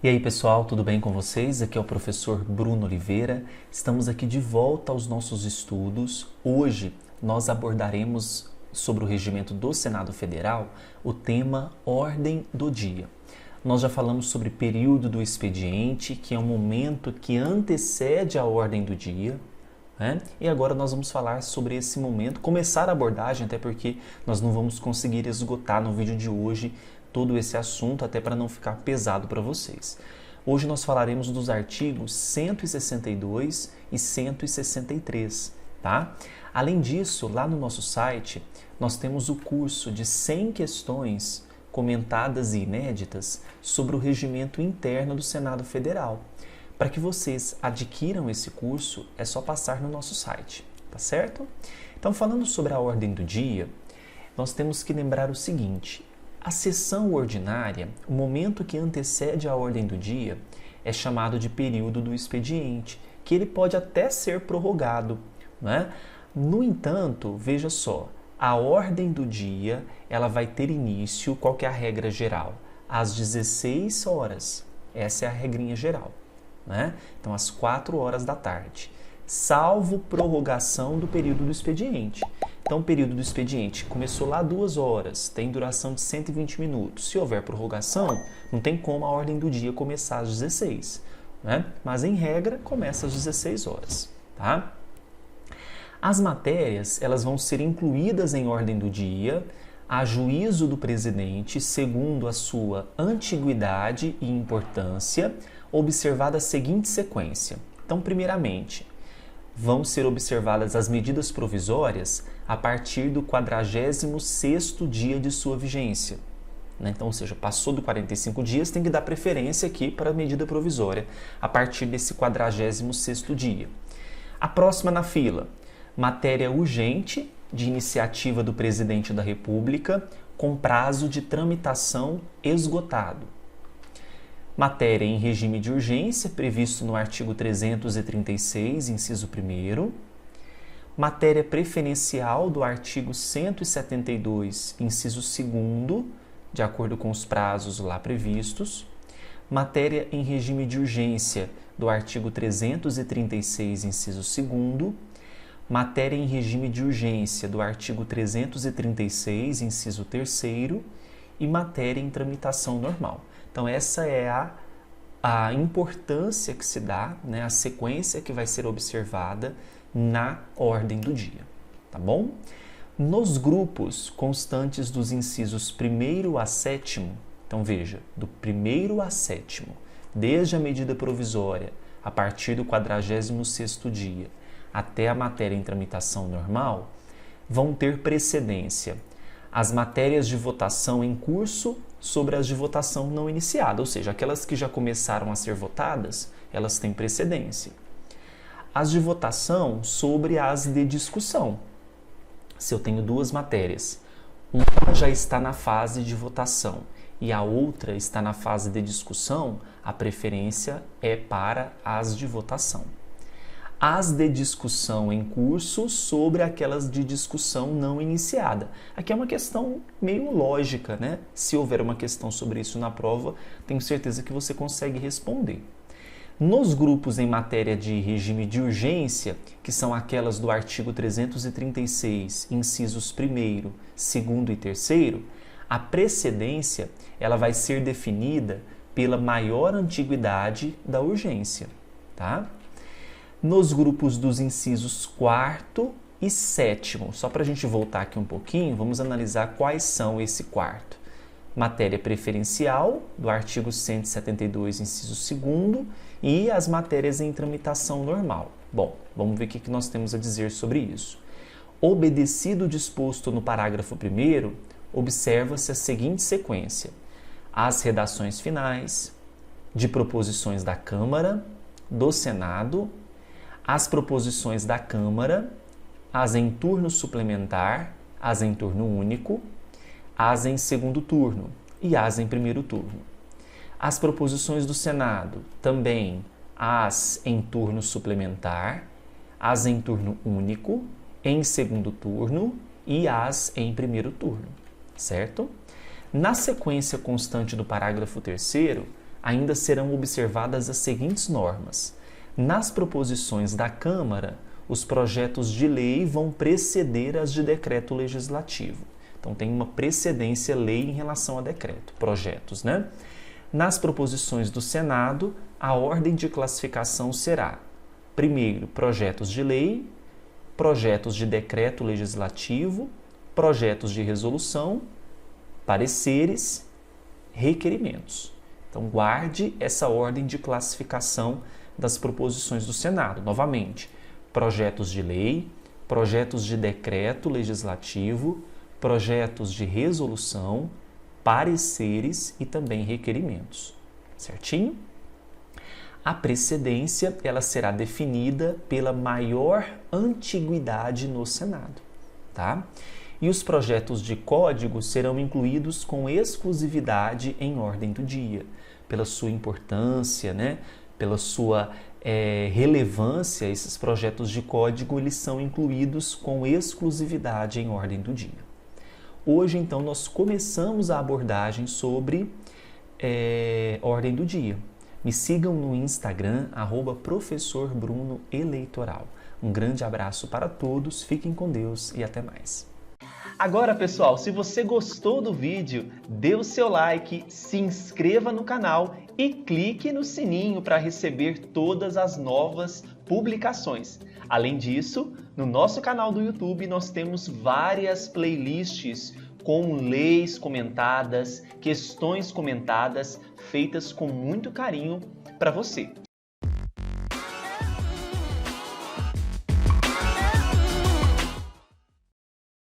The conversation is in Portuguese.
E aí pessoal, tudo bem com vocês? Aqui é o professor Bruno Oliveira. Estamos aqui de volta aos nossos estudos. Hoje nós abordaremos sobre o regimento do Senado Federal o tema Ordem do Dia. Nós já falamos sobre período do expediente, que é um momento que antecede a ordem do dia, né? E agora nós vamos falar sobre esse momento, começar a abordagem, até porque nós não vamos conseguir esgotar no vídeo de hoje todo esse assunto, até para não ficar pesado para vocês. Hoje nós falaremos dos artigos 162 e 163, tá? Além disso, lá no nosso site, nós temos o curso de 100 questões comentadas e inéditas sobre o regimento interno do Senado Federal. Para que vocês adquiram esse curso, é só passar no nosso site, tá certo? Então, falando sobre a ordem do dia, nós temos que lembrar o seguinte: a sessão ordinária, o momento que antecede a ordem do dia, é chamado de período do expediente, que ele pode até ser prorrogado, né? No entanto, veja só, a ordem do dia ela vai ter início, qual que é a regra geral? Às 16 horas. Essa é a regrinha geral, né? Então, às 4 horas da tarde, salvo prorrogação do período do expediente. Então, o período do expediente começou lá 2 horas, tem duração de 120 minutos. Se houver prorrogação, não tem como a ordem do dia começar às 16, né? Mas, em regra, começa às 16 horas, tá? As matérias, elas vão ser incluídas em ordem do dia, a juízo do presidente, segundo a sua antiguidade e importância, observada a seguinte sequência. Então, primeiramente, vão ser observadas as medidas provisórias a partir do 46º dia de sua vigência, né? Então, ou seja, passou do 45 dias, tem que dar preferência aqui para a medida provisória a partir desse 46º dia. A próxima na fila, matéria urgente de iniciativa do Presidente da República com prazo de tramitação esgotado. Matéria em regime de urgência, previsto no artigo 336, inciso 1º. Matéria preferencial do artigo 172, inciso 2º, de acordo com os prazos lá previstos. Matéria em regime de urgência do artigo 336, inciso 2º. Matéria em regime de urgência do artigo 336, inciso 3º. E matéria em tramitação normal. Então, essa é a importância que se dá, né, a sequência que vai ser observada na ordem do dia, tá bom? Nos grupos constantes dos incisos 1º a 7º, então veja, do 1º a 7º, desde a medida provisória, a partir do 46º dia, até a matéria em tramitação normal, vão ter precedência as matérias de votação em curso sobre as de votação não iniciada, ou seja, aquelas que já começaram a ser votadas, elas têm precedência. As de votação sobre as de discussão. Se eu tenho duas matérias, uma já está na fase de votação e a outra está na fase de discussão, a preferência é para as de votação. As de discussão em curso sobre aquelas de discussão não iniciada. Aqui é uma questão meio lógica, né? Se houver uma questão sobre isso na prova, tenho certeza que você consegue responder. Nos grupos em matéria de regime de urgência, que são aquelas do artigo 336, incisos 1º, 2º e 3º, a precedência ela vai ser definida pela maior antiguidade da urgência, tá? Nos grupos dos incisos 4º e 7º, só para a gente voltar aqui um pouquinho, vamos analisar quais são esse quarto. Matéria preferencial, do artigo 172, inciso 2º, e as matérias em tramitação normal. Bom, vamos ver o que nós temos a dizer sobre isso. Obedecido o disposto no parágrafo 1º, observa-se a seguinte sequência: as redações finais, de proposições da Câmara, do Senado, as proposições da Câmara, as em turno suplementar, as em turno único, as em segundo turno e as em primeiro turno. As proposições do Senado, também as em turno suplementar, as em turno único, em segundo turno e as em primeiro turno, certo? Na sequência constante do parágrafo 3º, ainda serão observadas as seguintes normas. Nas proposições da Câmara, os projetos de lei vão preceder as de decreto legislativo. Então, tem uma precedência lei em relação a decreto, projetos, né? Nas proposições do Senado, a ordem de classificação será, primeiro, projetos de lei, projetos de decreto legislativo, projetos de resolução, pareceres, requerimentos. Então, guarde essa ordem de classificação das proposições do Senado. Novamente, projetos de lei, projetos de decreto legislativo, projetos de resolução, pareceres e também requerimentos. Certinho? A precedência, ela será definida pela maior antiguidade no Senado, tá? E os projetos de código serão incluídos com exclusividade em ordem do dia, pela sua importância, né? Pela sua relevância. Esses projetos de código eles são incluídos com exclusividade em ordem do dia. Hoje, então, nós começamos a abordagem sobre ordem do dia. Me sigam no Instagram, @professorbrunoeleitoral. Um grande abraço para todos, fiquem com Deus e até mais. Agora, pessoal, se você gostou do vídeo, dê o seu like, se inscreva no canal e clique no sininho para receber todas as novas publicações. Além disso, no nosso canal do YouTube nós temos várias playlists com leis comentadas, questões comentadas, feitas com muito carinho para você.